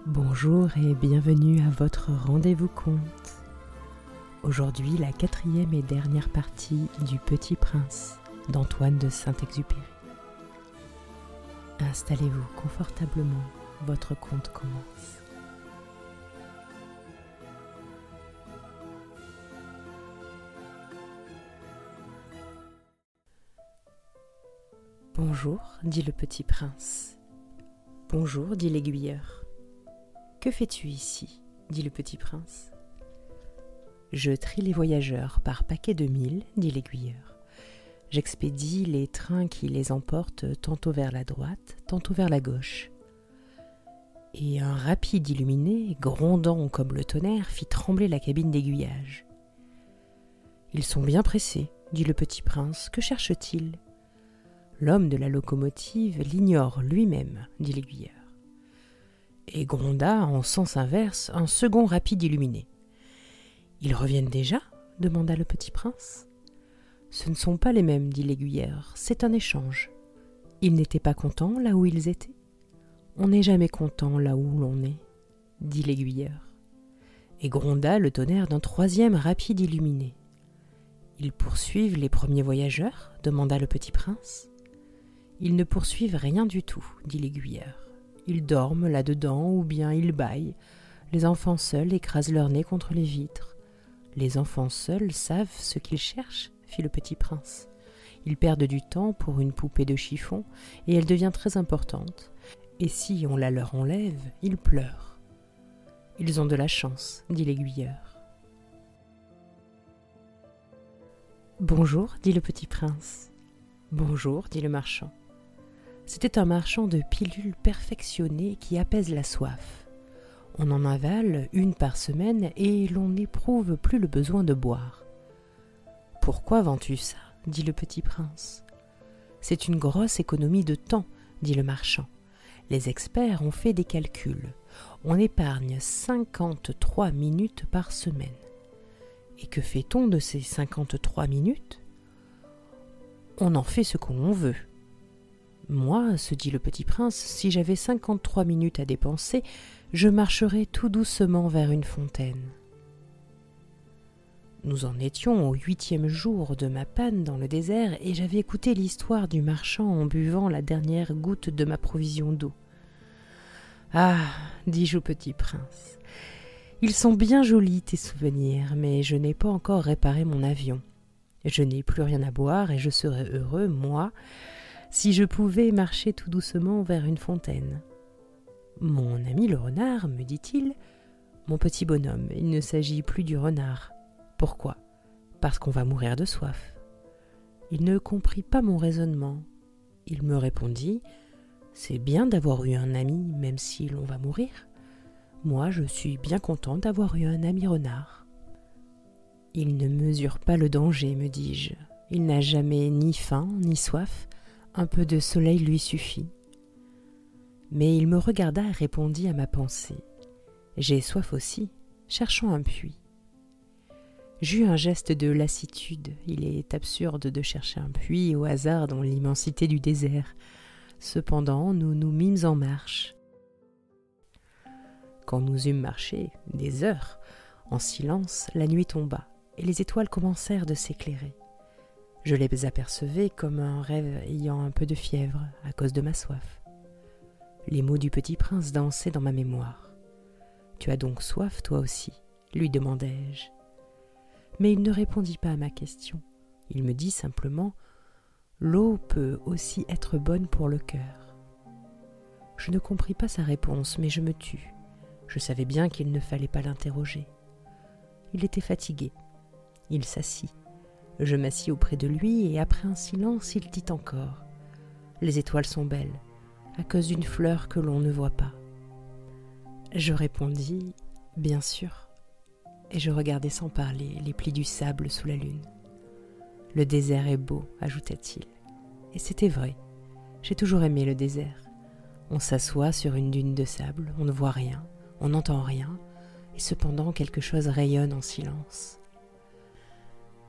Bonjour et bienvenue à votre rendez-vous conte. Aujourd'hui, la 4e et dernière partie du Petit Prince d'Antoine de Saint-Exupéry. Installez-vous confortablement, votre conte commence. Bonjour, dit le petit prince. Bonjour, dit l'aiguilleur. Que fais-tu ici ? Dit le petit prince. Je trie les voyageurs par paquet de 1000, dit l'aiguilleur. J'expédie les trains qui les emportent tantôt vers la droite, tantôt vers la gauche. Et un rapide illuminé, grondant comme le tonnerre, fit trembler la cabine d'aiguillage. Ils sont bien pressés, dit le petit prince. Que cherche-t-il ? L'homme de la locomotive l'ignore lui-même, dit l'aiguilleur. Et gronda en sens inverse un second rapide illuminé. « Ils reviennent déjà ?» demanda le petit prince. « Ce ne sont pas les mêmes, dit l'aiguilleur, c'est un échange. Ils n'étaient pas contents là où ils étaient. On n'est jamais content là où l'on est, dit l'aiguilleur. Et gronda le tonnerre d'un troisième rapide illuminé. « Ils poursuivent les premiers voyageurs ?» demanda le petit prince. « Ils ne poursuivent rien du tout, dit l'aiguilleur. Ils dorment là-dedans ou bien ils bâillent. Les enfants seuls écrasent leur nez contre les vitres. Les enfants seuls savent ce qu'ils cherchent, fit le petit prince. Ils perdent du temps pour une poupée de chiffon et elle devient très importante. Et si on la leur enlève, ils pleurent. Ils ont de la chance, dit l'aiguilleur. Bonjour, dit le petit prince. Bonjour, dit le marchand. C'était un marchand de pilules perfectionnées qui apaisent la soif. On en avale une par semaine et l'on n'éprouve plus le besoin de boire. « Pourquoi vends-tu ça ?» dit le petit prince. « C'est une grosse économie de temps, dit le marchand. Les experts ont fait des calculs. On épargne 53 minutes par semaine. Et que fait-on de ces 53 minutes ? On en fait ce qu'on veut. Moi, se dit le petit prince, si j'avais 53 minutes à dépenser, je marcherais tout doucement vers une fontaine. Nous en étions au 8e jour de ma panne dans le désert et j'avais écouté l'histoire du marchand en buvant la dernière goutte de ma provision d'eau. Ah, dis-je au petit prince, ils sont bien jolis tes souvenirs, mais je n'ai pas encore réparé mon avion. Je n'ai plus rien à boire et je serais heureux, moi, si je pouvais marcher tout doucement vers une fontaine. Mon ami le renard, me dit-il, mon petit bonhomme, il ne s'agit plus du renard. Pourquoi ? Parce qu'on va mourir de soif. Il ne comprit pas mon raisonnement. Il me répondit, c'est bien d'avoir eu un ami, même si l'on va mourir. Moi, je suis bien content d'avoir eu un ami renard. Il ne mesure pas le danger, me dis-je. Il n'a jamais ni faim, ni soif. Un peu de soleil lui suffit. Mais il me regarda et répondit à ma pensée. J'ai soif aussi, cherchons un puits. J'eus un geste de lassitude. Il est absurde de chercher un puits au hasard dans l'immensité du désert. Cependant, nous nous mîmes en marche. Quand nous eûmes marché des heures, en silence, la nuit tomba et les étoiles commencèrent de s'éclairer. Je les apercevais comme un rêve ayant un peu de fièvre à cause de ma soif. Les mots du petit prince dansaient dans ma mémoire. « Tu as donc soif, toi aussi ?» lui demandai-je. Mais il ne répondit pas à ma question. Il me dit simplement « L'eau peut aussi être bonne pour le cœur. » Je ne compris pas sa réponse, mais je me tus. Je savais bien qu'il ne fallait pas l'interroger. Il était fatigué. Il s'assit. Je m'assis auprès de lui et après un silence, il dit encore « Les étoiles sont belles, à cause d'une fleur que l'on ne voit pas. » Je répondis « Bien sûr » et je regardai sans parler les plis du sable sous la lune. « Le désert est beau » ajouta-t-il. Et c'était vrai. J'ai toujours aimé le désert. On s'assoit sur une dune de sable, on ne voit rien, on n'entend rien et cependant quelque chose rayonne en silence.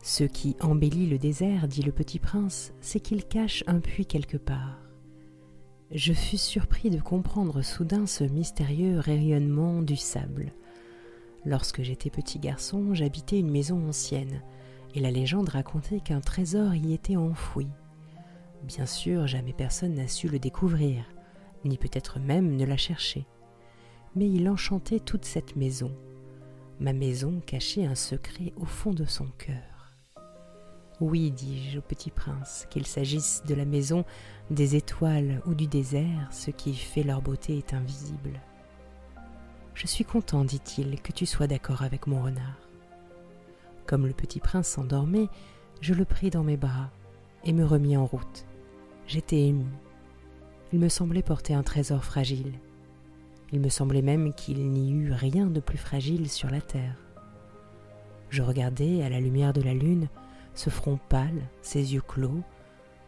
Ce qui embellit le désert, dit le petit prince, c'est qu'il cache un puits quelque part. Je fus surpris de comprendre soudain ce mystérieux rayonnement du sable. Lorsque j'étais petit garçon, j'habitais une maison ancienne, et la légende racontait qu'un trésor y était enfoui. Bien sûr, jamais personne n'a su le découvrir, ni peut-être même ne l'a cherché. Mais il enchantait toute cette maison. Ma maison cachait un secret au fond de son cœur. Oui, dis-je au petit prince, qu'il s'agisse de la maison, des étoiles ou du désert, ce qui fait leur beauté est invisible. Je suis content, dit-il, que tu sois d'accord avec mon renard. Comme le petit prince s'endormait, je le pris dans mes bras et me remis en route. J'étais ému. Il me semblait porter un trésor fragile. Il me semblait même qu'il n'y eût rien de plus fragile sur la terre. Je regardais à la lumière de la lune ce front pâle, ses yeux clos,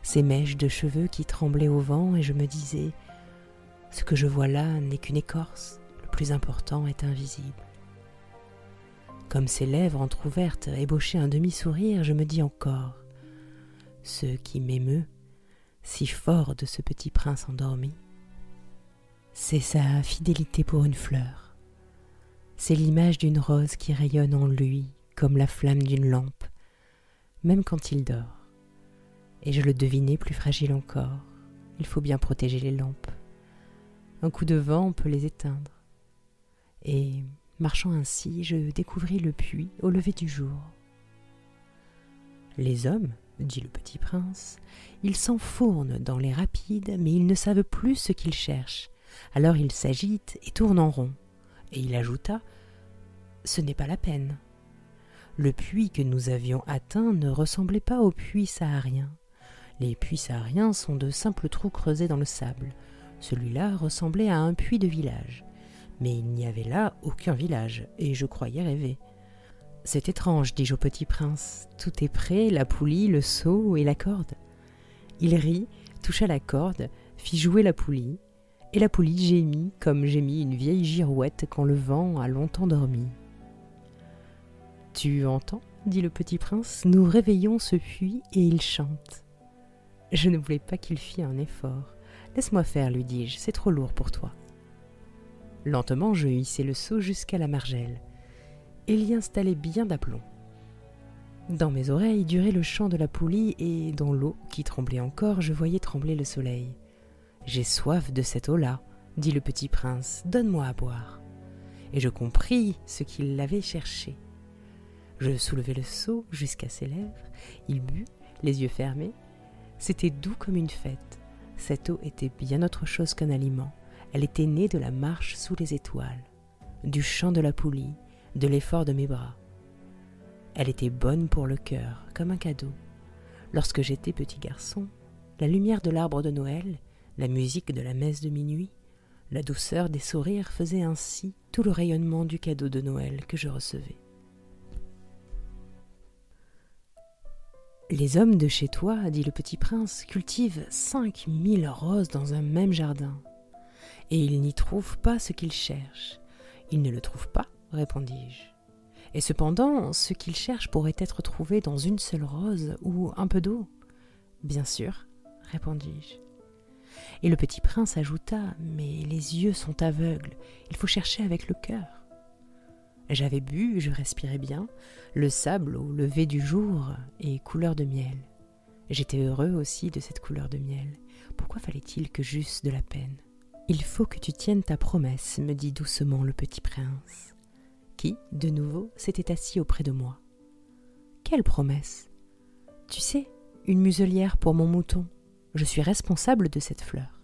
ces mèches de cheveux qui tremblaient au vent, et je me disais « Ce que je vois là n'est qu'une écorce, le plus important est invisible. » Comme ses lèvres entr'ouvertes ébauchaient un demi-sourire, je me dis encore « Ce qui m'émeut si fort de ce petit prince endormi, c'est sa fidélité pour une fleur. C'est l'image d'une rose qui rayonne en lui comme la flamme d'une lampe, même quand il dort. Et je le devinais plus fragile encore. Il faut bien protéger les lampes. Un coup de vent peut les éteindre. Et, marchant ainsi, je découvris le puits au lever du jour. Les hommes, dit le petit prince, ils s'enfournent dans les rapides, mais ils ne savent plus ce qu'ils cherchent. Alors ils s'agitent et tournent en rond. Et il ajouta « Ce n'est pas la peine. » Le puits que nous avions atteint ne ressemblait pas aux puits sahariens. Les puits sahariens sont de simples trous creusés dans le sable. Celui-là ressemblait à un puits de village. Mais il n'y avait là aucun village, et je croyais rêver. « C'est étrange, dis-je au petit prince. Tout est prêt, la poulie, le seau et la corde. » Il rit, toucha la corde, fit jouer la poulie, et la poulie gémit comme gémit une vieille girouette quand le vent a longtemps dormi. « Tu entends, dit le petit prince, nous réveillons ce puits et il chante. » Je ne voulais pas qu'il fît un effort. « Laisse-moi faire, lui dis-je, c'est trop lourd pour toi. » Lentement, je hissai le seau jusqu'à la margelle, et l'y installai bien d'aplomb. Dans mes oreilles durait le chant de la poulie, et dans l'eau, qui tremblait encore, je voyais trembler le soleil. « J'ai soif de cette eau-là, dit le petit prince, donne-moi à boire. » Et je compris ce qu'il avait cherché. Je soulevai le seau jusqu'à ses lèvres, il but, les yeux fermés. C'était doux comme une fête. Cette eau était bien autre chose qu'un aliment. Elle était née de la marche sous les étoiles, du chant de la poulie, de l'effort de mes bras. Elle était bonne pour le cœur, comme un cadeau. Lorsque j'étais petit garçon, la lumière de l'arbre de Noël, la musique de la messe de minuit, la douceur des sourires faisaient ainsi tout le rayonnement du cadeau de Noël que je recevais. Les hommes de chez toi, dit le petit prince, cultivent 5000 roses dans un même jardin. Et ils n'y trouvent pas ce qu'ils cherchent. Ils ne le trouvent pas, répondis-je. Et cependant, ce qu'ils cherchent pourrait être trouvé dans une seule rose ou un peu d'eau. Bien sûr, répondis-je. Et le petit prince ajouta, mais les yeux sont aveugles, il faut chercher avec le cœur. J'avais bu, je respirais bien, le sable au lever du jour et couleur de miel. J'étais heureux aussi de cette couleur de miel. Pourquoi fallait-il que j'eusse de la peine ? Il faut que tu tiennes ta promesse, me dit doucement le petit prince, qui, de nouveau, s'était assis auprès de moi. Quelle promesse ? Tu sais, une muselière pour mon mouton. Je suis responsable de cette fleur.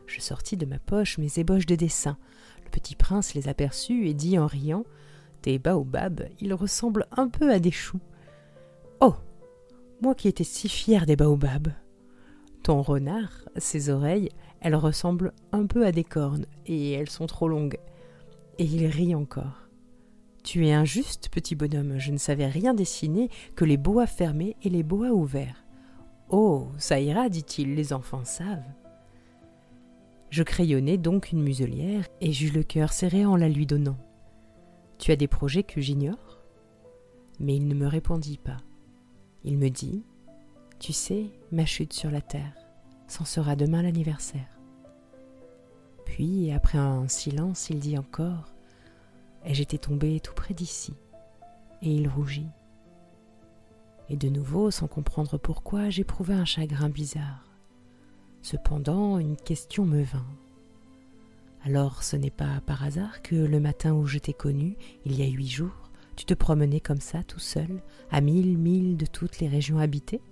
Je sortis de ma poche mes ébauches de dessin. Le petit prince les aperçut et dit en riant « Tes baobabs, ils ressemblent un peu à des choux. »« Oh, moi qui étais si fière des baobabs. Ton renard, ses oreilles, elles ressemblent un peu à des cornes et elles sont trop longues. » Et il rit encore. « Tu es injuste, petit bonhomme, je ne savais rien dessiner que les boas fermés et les boas ouverts. »« Oh, ça ira, dit-il, les enfants savent. » Je crayonnai donc une muselière et j'eus le cœur serré en la lui donnant. « Tu as des projets que j'ignore ?» Mais il ne me répondit pas. Il me dit « Tu sais, ma chute sur la terre, c'en sera demain l'anniversaire. » Puis, après un silence, il dit encore « Et j'étais tombée tout près d'ici. » Et il rougit. Et de nouveau, sans comprendre pourquoi, j'éprouvais un chagrin bizarre. Cependant, une question me vint. Alors, ce n'est pas par hasard que le matin où je t'ai connu, il y a 8 jours, tu te promenais comme ça, tout seul, à 1000 milles de toutes les régions habitées?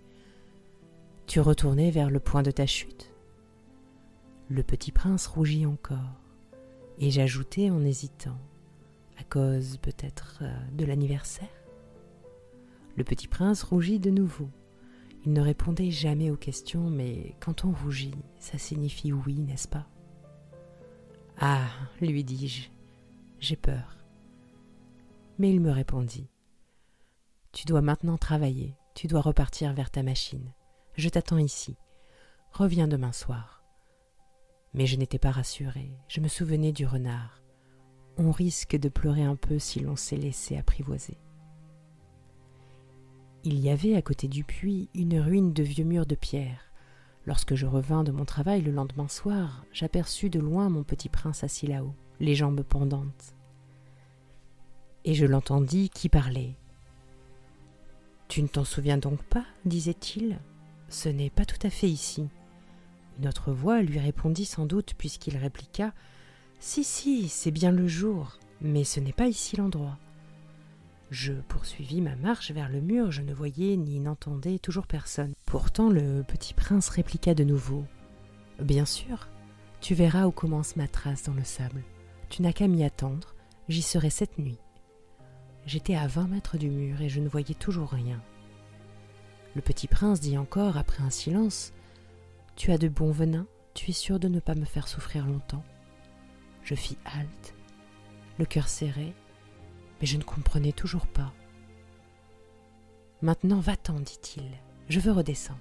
Tu retournais vers le point de ta chute? Le petit prince rougit encore, et j'ajoutai en hésitant, à cause peut-être de l'anniversaire? Le petit prince rougit de nouveau. Il ne répondait jamais aux questions, mais quand on rougit, ça signifie oui, n'est-ce pas? Ah, lui dis-je, j'ai peur. Mais il me répondit, tu dois maintenant travailler, tu dois repartir vers ta machine. Je t'attends ici. Reviens demain soir. Mais je n'étais pas rassurée, je me souvenais du renard. On risque de pleurer un peu si l'on s'est laissé apprivoiser. Il y avait à côté du puits une ruine de vieux murs de pierre. Lorsque je revins de mon travail le lendemain soir, j'aperçus de loin mon petit prince assis là-haut, les jambes pendantes. Et je l'entendis qui parlait. « Tu ne t'en souviens donc pas, disait-il. Ce n'est pas tout à fait ici. » Une autre voix lui répondit sans doute puisqu'il répliqua « Si, c'est bien le jour, mais ce n'est pas ici l'endroit. » Je poursuivis ma marche vers le mur, je ne voyais ni n'entendais toujours personne. Pourtant le petit prince répliqua de nouveau. « Bien sûr, tu verras où commence ma trace dans le sable. Tu n'as qu'à m'y attendre, j'y serai cette nuit. » J'étais à 20 mètres du mur et je ne voyais toujours rien. Le petit prince dit encore après un silence. « Tu as de bons venins, tu es sûr de ne pas me faire souffrir longtemps ?» Je fis halte, le cœur serré, mais je ne comprenais toujours pas. « Maintenant va-t'en, dit-il, je veux redescendre. »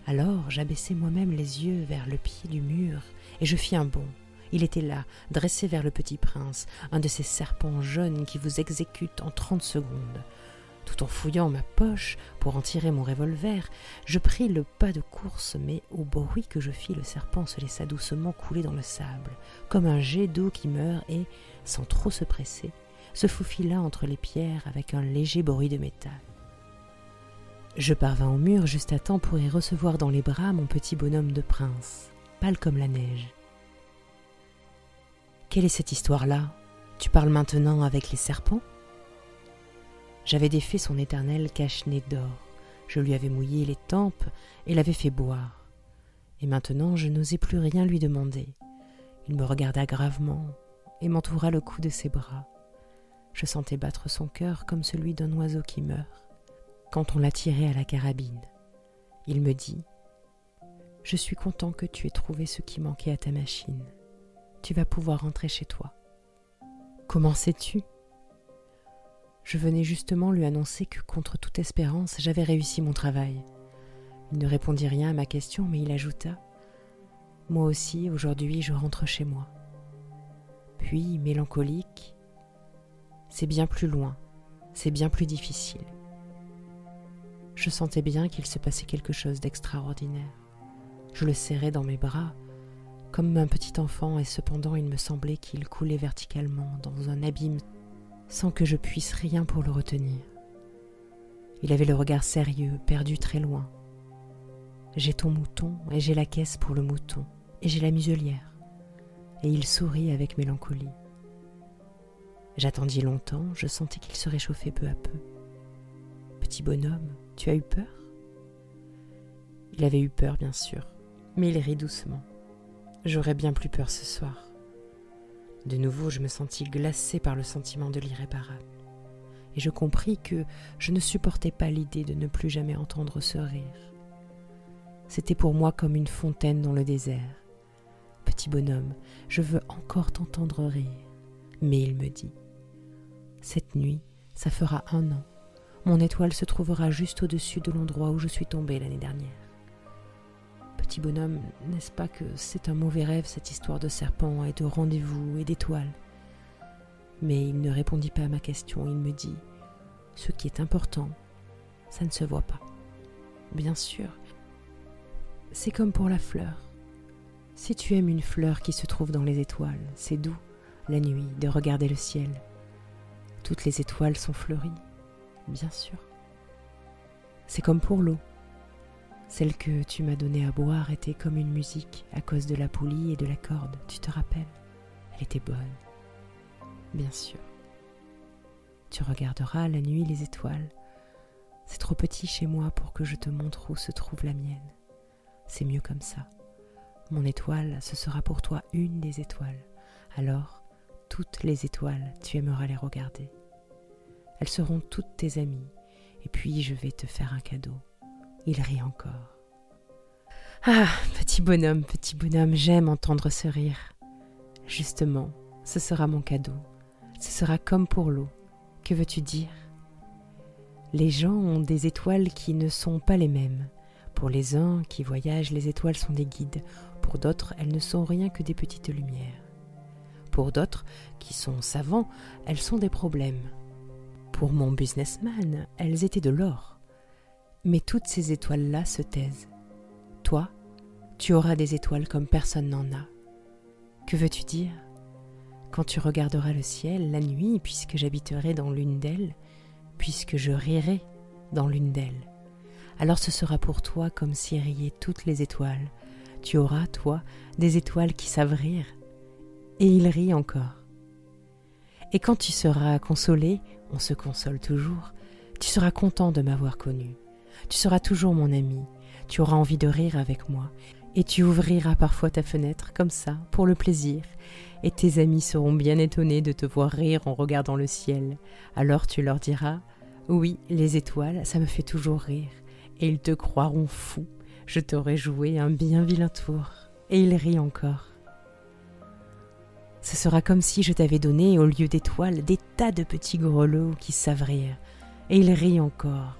Alors j'abaissai moi-même les yeux vers le pied du mur et je fis un bond. Il était là, dressé vers le petit prince, un de ces serpents jaunes qui vous exécutent en 30 secondes. Tout en fouillant ma poche pour en tirer mon revolver, je pris le pas de course, mais au bruit que je fis, le serpent se laissa doucement couler dans le sable, comme un jet d'eau qui meurt et, sans trop se presser, se faufila entre les pierres avec un léger bruit de métal. Je parvins au mur juste à temps pour y recevoir dans les bras mon petit bonhomme de prince, pâle comme la neige. « Quelle est cette histoire-là? Tu parles maintenant avec les serpents ?» J'avais défait son éternel cache-nez d'or, je lui avais mouillé les tempes et l'avais fait boire. Et maintenant je n'osais plus rien lui demander. Il me regarda gravement et m'entoura le cou de ses bras. Je sentais battre son cœur comme celui d'un oiseau qui meurt, quand on l'a tiré à la carabine. Il me dit « Je suis content que tu aies trouvé ce qui manquait à ta machine. Tu vas pouvoir rentrer chez toi. » « Comment sais-tu » Je venais justement lui annoncer que, contre toute espérance, j'avais réussi mon travail. Il ne répondit rien à ma question, mais il ajouta « Moi aussi, aujourd'hui, je rentre chez moi. » Puis, mélancolique, « C'est bien plus loin, c'est bien plus difficile. » Je sentais bien qu'il se passait quelque chose d'extraordinaire. Je le serrais dans mes bras, comme un petit enfant, et cependant il me semblait qu'il coulait verticalement dans un abîme sans que je puisse rien pour le retenir. Il avait le regard sérieux, perdu très loin. J'ai ton mouton et j'ai la caisse pour le mouton et j'ai la muselière. Et il sourit avec mélancolie. J'attendis longtemps, je sentais qu'il se réchauffait peu à peu. Petit bonhomme, tu as eu peur ? Il avait eu peur, bien sûr, mais il rit doucement. J'aurais bien plus peur ce soir. De nouveau, je me sentis glacée par le sentiment de l'irréparable. Et je compris que je ne supportais pas l'idée de ne plus jamais entendre ce rire. C'était pour moi comme une fontaine dans le désert. Petit bonhomme, je veux encore t'entendre rire. Mais il me dit, cette nuit, ça fera 1 an. Mon étoile se trouvera juste au-dessus de l'endroit où je suis tombée l'année dernière. Petit bonhomme, n'est-ce pas que c'est un mauvais rêve, cette histoire de serpent et de rendez-vous et d'étoiles ? Mais il ne répondit pas à ma question, il me dit « Ce qui est important, ça ne se voit pas. Bien sûr, c'est comme pour la fleur. Si tu aimes une fleur qui se trouve dans les étoiles, c'est doux, la nuit, de regarder le ciel. Toutes les étoiles sont fleuries, bien sûr. C'est comme pour l'eau. Celle que tu m'as donnée à boire était comme une musique à cause de la poulie et de la corde, tu te rappelles? Elle était bonne, bien sûr. Tu regarderas la nuit les étoiles. C'est trop petit chez moi pour que je te montre où se trouve la mienne. C'est mieux comme ça. Mon étoile, ce sera pour toi une des étoiles. Alors, toutes les étoiles, tu aimeras les regarder. Elles seront toutes tes amies. Et puis, je vais te faire un cadeau. Il rit encore. Ah, petit bonhomme, j'aime entendre ce rire. Justement, ce sera mon cadeau. Ce sera comme pour l'eau. Que veux-tu dire? Les gens ont des étoiles qui ne sont pas les mêmes. Pour les uns qui voyagent, les étoiles sont des guides. Pour d'autres, elles ne sont rien que des petites lumières. Pour d'autres, qui sont savants, elles sont des problèmes. Pour mon businessman, elles étaient de l'or. Mais toutes ces étoiles-là se taisent. Toi, tu auras des étoiles comme personne n'en a. Que veux-tu dire? Quand tu regarderas le ciel la nuit, puisque j'habiterai dans l'une d'elles, puisque je rirai dans l'une d'elles, alors ce sera pour toi comme si riaient toutes les étoiles. Tu auras, toi, des étoiles qui savent rire. Et il rit encore. Et quand tu seras consolé, on se console toujours, tu seras content de m'avoir connu. Tu seras toujours mon ami. Tu auras envie de rire avec moi. Et tu ouvriras parfois ta fenêtre, comme ça, pour le plaisir. Et tes amis seront bien étonnés de te voir rire en regardant le ciel. Alors tu leur diras « Oui, les étoiles, ça me fait toujours rire. » Et ils te croiront fou. Je t'aurai joué un bien vilain tour. Et il rit encore. Ce sera comme si je t'avais donné, au lieu d'étoiles, des tas de petits grelots qui savent rire. Et il rit encore.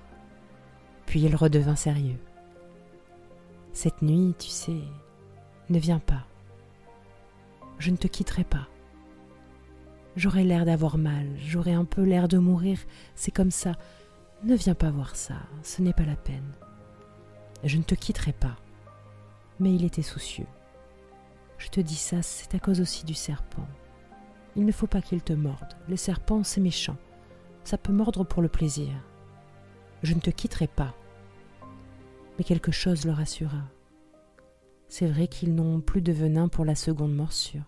Puis il redevint sérieux. Cette nuit, tu sais, ne viens pas. Je ne te quitterai pas. J'aurai l'air d'avoir mal, j'aurai un peu l'air de mourir, c'est comme ça. Ne viens pas voir ça, ce n'est pas la peine. Je ne te quitterai pas. Mais il était soucieux. Je te dis ça, c'est à cause aussi du serpent. Il ne faut pas qu'il te morde. Les serpents, c'est méchant. Ça peut mordre pour le plaisir. Je ne te quitterai pas. Mais quelque chose le rassura. C'est vrai qu'ils n'ont plus de venin pour la seconde morsure.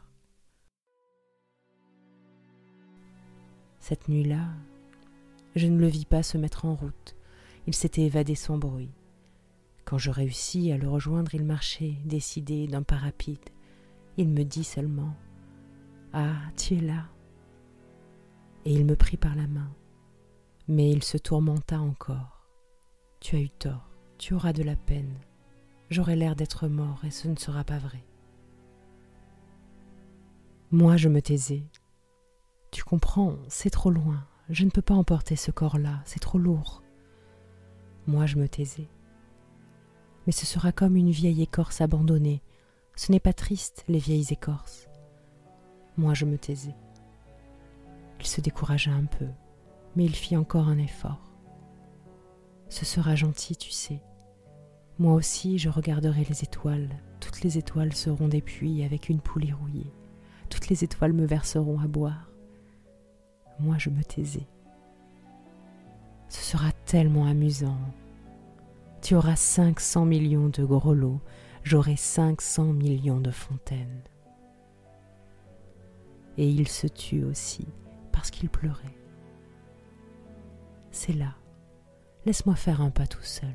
Cette nuit-là, je ne le vis pas se mettre en route. Il s'était évadé sans bruit. Quand je réussis à le rejoindre, il marchait, décidé, d'un pas rapide. Il me dit seulement « Ah, tu es là !» Et il me prit par la main. Mais il se tourmenta encore. « Tu as eu tort, tu auras de la peine. J'aurai l'air d'être mort et ce ne sera pas vrai. » Moi, je me taisais. « Tu comprends, c'est trop loin. Je ne peux pas emporter ce corps-là, c'est trop lourd. » Moi, je me taisais. Mais ce sera comme une vieille écorce abandonnée. Ce n'est pas triste, les vieilles écorces. Moi, je me taisais. Il se découragea un peu, mais il fit encore un effort. Ce sera gentil, tu sais. Moi aussi, je regarderai les étoiles. Toutes les étoiles seront des puits avec une poulie rouillée. Toutes les étoiles me verseront à boire. Moi, je me taisais. Ce sera tellement amusant. Tu auras 500 millions de grelots, j'aurai 500 millions de fontaines. Et il se tut aussi, parce qu'il pleurait. C'est là, laisse-moi faire un pas tout seul.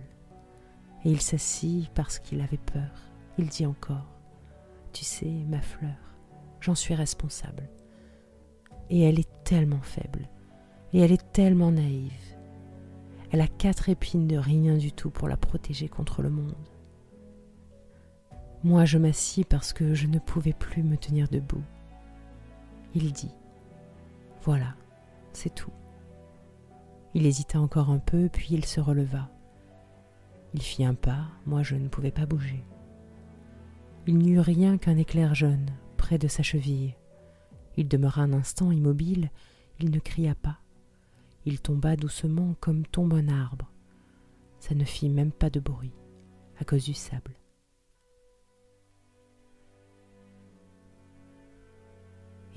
Et il s'assit parce qu'il avait peur. Il dit encore, tu sais, ma fleur, j'en suis responsable. Et elle est tellement faible, et elle est tellement naïve. Elle a 4 épines de rien du tout pour la protéger contre le monde. Moi, je m'assis parce que je ne pouvais plus me tenir debout. Il dit, voilà, c'est tout. Il hésita encore un peu, puis il se releva. Il fit un pas, moi je ne pouvais pas bouger. Il n'y eut rien qu'un éclair jaune, près de sa cheville. Il demeura un instant immobile, il ne cria pas. Il tomba doucement comme tombe un arbre. Ça ne fit même pas de bruit, à cause du sable.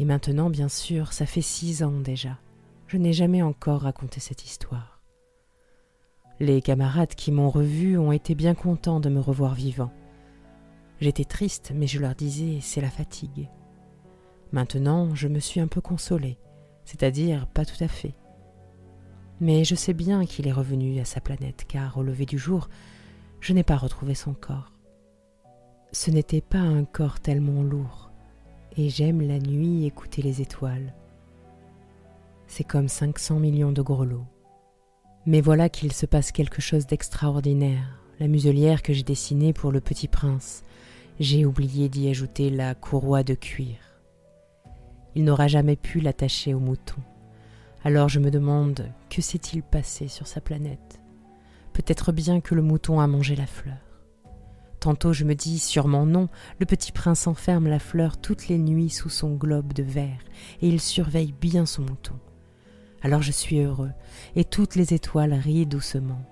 Et maintenant, bien sûr, ça fait 6 ans déjà. Je n'ai jamais encore raconté cette histoire. Les camarades qui m'ont revu ont été bien contents de me revoir vivant. J'étais triste, mais je leur disais « c'est la fatigue ». Maintenant, je me suis un peu consolée, c'est-à-dire pas tout à fait. Mais je sais bien qu'il est revenu à sa planète, car au lever du jour, je n'ai pas retrouvé son corps. Ce n'était pas un corps tellement lourd, et j'aime la nuit écouter les étoiles. C'est comme 500 millions de grelots. Mais voilà qu'il se passe quelque chose d'extraordinaire. La muselière que j'ai dessinée pour le petit prince, j'ai oublié d'y ajouter la courroie de cuir. Il n'aura jamais pu l'attacher au mouton. Alors je me demande, que s'est-il passé sur sa planète? Peut-être bien que le mouton a mangé la fleur. Tantôt je me dis, sûrement non, le petit prince enferme la fleur toutes les nuits sous son globe de verre, et il surveille bien son mouton. Alors je suis heureux, et toutes les étoiles rient doucement.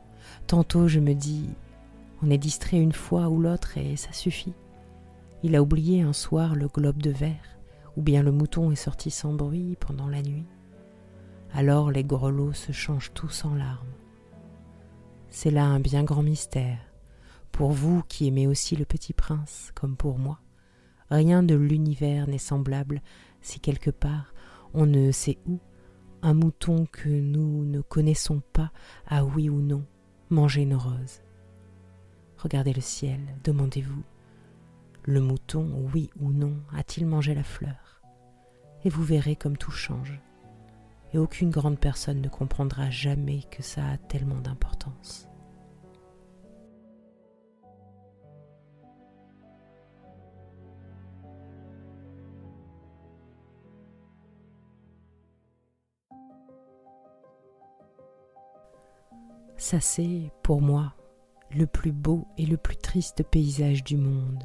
Tantôt je me dis, on est distrait une fois ou l'autre et ça suffit. Il a oublié un soir le globe de verre, ou bien le mouton est sorti sans bruit pendant la nuit. Alors les grelots se changent tous en larmes. C'est là un bien grand mystère. Pour vous qui aimez aussi le petit prince, comme pour moi, rien de l'univers n'est semblable si quelque part, on ne sait où, un mouton que nous ne connaissons pas a oui ou non mangé nos roses. Regardez le ciel, demandez-vous, le mouton, oui ou non, a-t-il mangé la fleur? Et vous verrez comme tout change. Et aucune grande personne ne comprendra jamais que ça a tellement d'importance. Ça c'est, pour moi, le plus beau et le plus triste paysage du monde.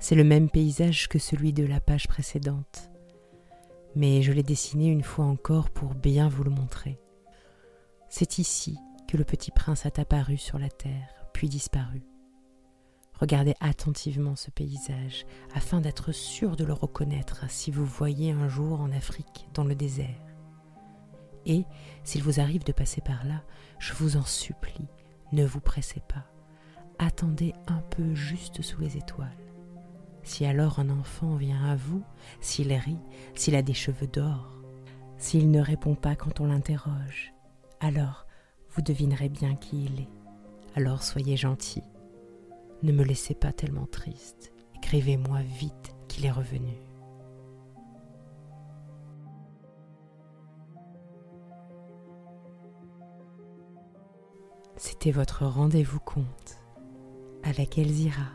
C'est le même paysage que celui de la page précédente. Mais je l'ai dessiné une fois encore pour bien vous le montrer. C'est ici que le petit prince a apparu sur la terre, puis disparu. Regardez attentivement ce paysage, afin d'être sûr de le reconnaître si vous voyez un jour en Afrique, dans le désert. Et, s'il vous arrive de passer par là, je vous en supplie, ne vous pressez pas. Attendez un peu juste sous les étoiles. Si alors un enfant vient à vous, s'il rit, s'il a des cheveux d'or, s'il ne répond pas quand on l'interroge, alors vous devinerez bien qui il est. Alors soyez gentil. Ne me laissez pas tellement triste. Écrivez-moi vite qu'il est revenu. C'était votre rendez-vous conte avec Elzira.